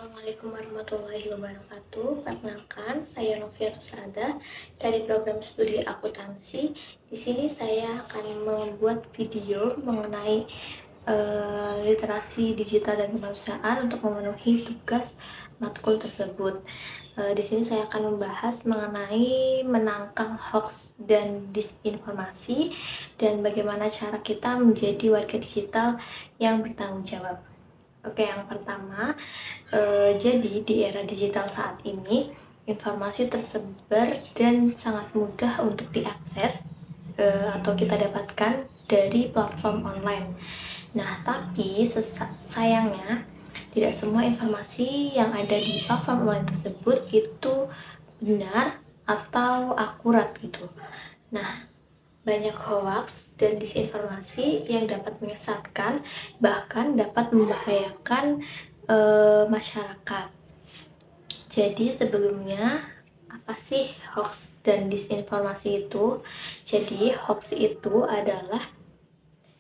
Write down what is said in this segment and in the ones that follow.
Assalamualaikum warahmatullahi wabarakatuh. Perkenalkan, saya Novia Rusada dari program studi akuntansi. Di sini saya akan membuat video mengenai literasi digital dan kemanusiaan untuk memenuhi tugas matkul tersebut. Di sini saya akan membahas mengenai menangkal hoax dan disinformasi dan bagaimana cara kita menjadi warga digital yang bertanggung jawab. Oke, yang pertama, jadi di era digital saat ini, informasi tersebar dan sangat mudah untuk diakses atau kita dapatkan dari platform online. Nah, tapi sayangnya tidak semua informasi yang ada di platform online tersebut itu benar atau akurat gitu. Nah, banyak hoax dan disinformasi yang dapat menyesatkan, bahkan dapat membahayakan masyarakat. Jadi sebelumnya, apa sih hoax dan disinformasi itu? Jadi hoax itu adalah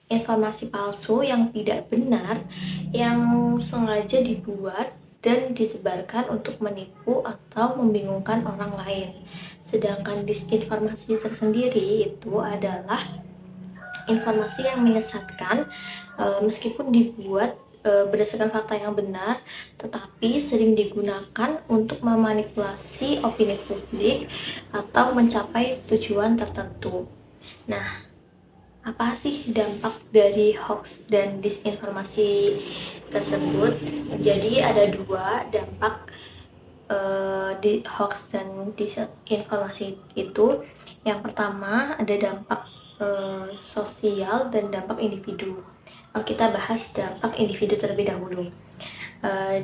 informasi palsu yang tidak benar yang sengaja dibuat dan disebarkan untuk menipu atau membingungkan orang lain. Sedangkan disinformasi tersendiri itu adalah informasi yang menyesatkan, meskipun dibuat berdasarkan fakta yang benar, tetapi sering digunakan untuk memanipulasi opini publik atau mencapai tujuan tertentu. Nah, apa sih dampak dari hoax dan disinformasi tersebut? Jadi ada dua dampak di hoax dan disinformasi itu. Yang pertama ada dampak sosial dan dampak individu. Kita bahas dampak individu terlebih dahulu.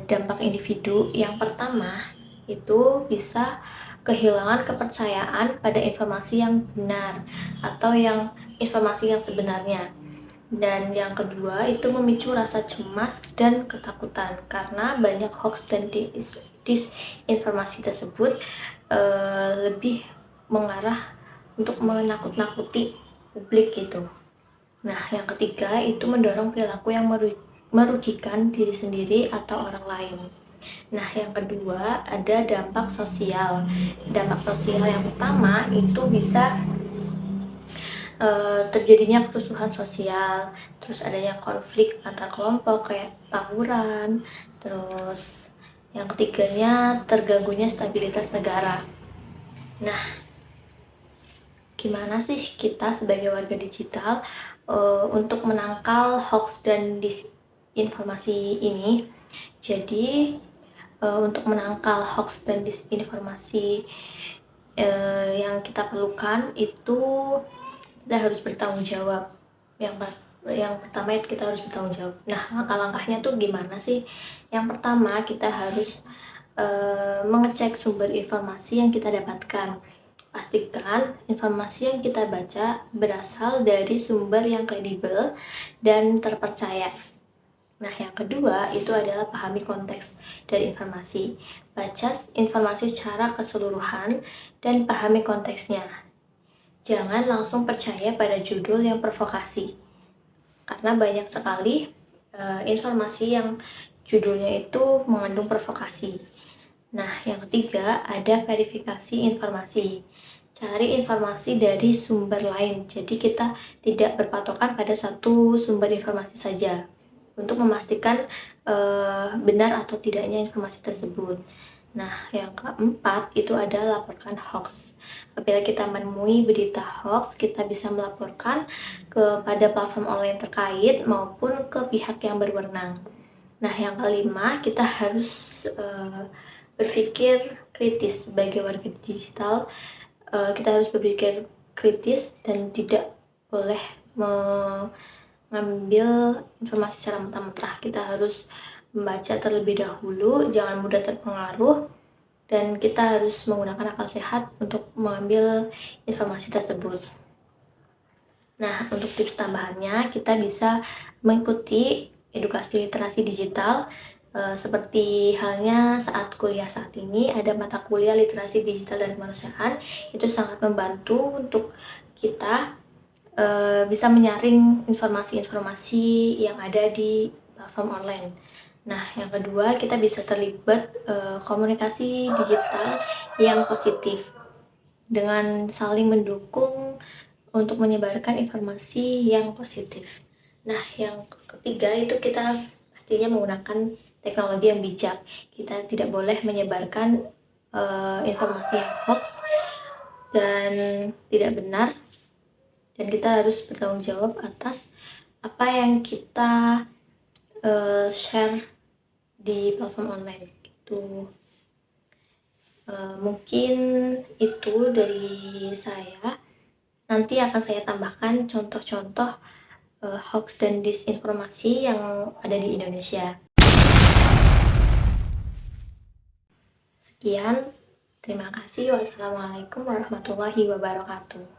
Dampak individu yang pertama itu bisa kehilangan kepercayaan pada informasi yang benar atau informasi yang sebenarnya. Dan yang kedua itu memicu rasa cemas dan ketakutan karena banyak hoax dan disinformasi tersebut lebih mengarah untuk menakut-nakuti publik gitu. Nah, yang ketiga itu mendorong perilaku yang merugikan diri sendiri atau orang lain. Nah, yang kedua ada dampak sosial. Dampak sosial yang pertama itu bisa terjadinya kerusuhan sosial, terus adanya konflik antar kelompok kayak tawuran, terus yang ketiganya terganggunya stabilitas negara. Nah, gimana sih kita sebagai warga digital untuk menangkal hoax dan disinformasi ini? Jadi untuk menangkal hoax dan disinformasi yang kita perlukan itu kita harus bertanggung jawab. Yang pertama itu kita harus bertanggung jawab. Nah, langkah-langkahnya tuh gimana sih? Yang pertama kita harus mengecek sumber informasi yang kita dapatkan. Pastikan informasi yang kita baca berasal dari sumber yang kredibel dan terpercaya. Nah, yang kedua itu adalah pahami konteks dari informasi. Baca informasi secara keseluruhan dan pahami konteksnya. Jangan langsung percaya pada judul yang provokasi, karena banyak sekali informasi yang judulnya itu mengandung provokasi. Nah, yang ketiga ada verifikasi informasi. Cari informasi dari sumber lain, jadi kita tidak berpatokan pada satu sumber informasi saja untuk memastikan benar atau tidaknya informasi tersebut. Nah, yang keempat itu adalah laporkan hoax. Apabila kita menemui berita hoax, kita bisa melaporkan kepada platform online terkait maupun ke pihak yang berwenang. Nah, yang kelima, kita harus berpikir kritis sebagai warga digital. Kita harus berpikir kritis dan tidak boleh mengambil informasi secara mentah-mentah. Kita harus membaca terlebih dahulu, jangan mudah terpengaruh, dan kita harus menggunakan akal sehat untuk mengambil informasi tersebut. Nah, untuk tips tambahannya, kita bisa mengikuti edukasi literasi digital seperti halnya saat kuliah saat ini ada mata kuliah literasi digital dan kemanusiaan. Itu sangat membantu untuk kita bisa menyaring informasi-informasi yang ada di platform online. Nah, yang kedua, kita bisa terlibat komunikasi digital yang positif dengan saling mendukung untuk menyebarkan informasi yang positif. Nah, yang ketiga itu kita pastinya menggunakan teknologi yang bijak. Kita tidak boleh menyebarkan informasi yang hoax dan tidak benar, dan kita harus bertanggung jawab atas apa yang kita share di platform online gitu. Mungkin itu dari saya. Nanti akan saya tambahkan contoh-contoh hoax dan disinformasi yang ada di Indonesia. Sekian, terima kasih. Wassalamualaikum warahmatullahi wabarakatuh.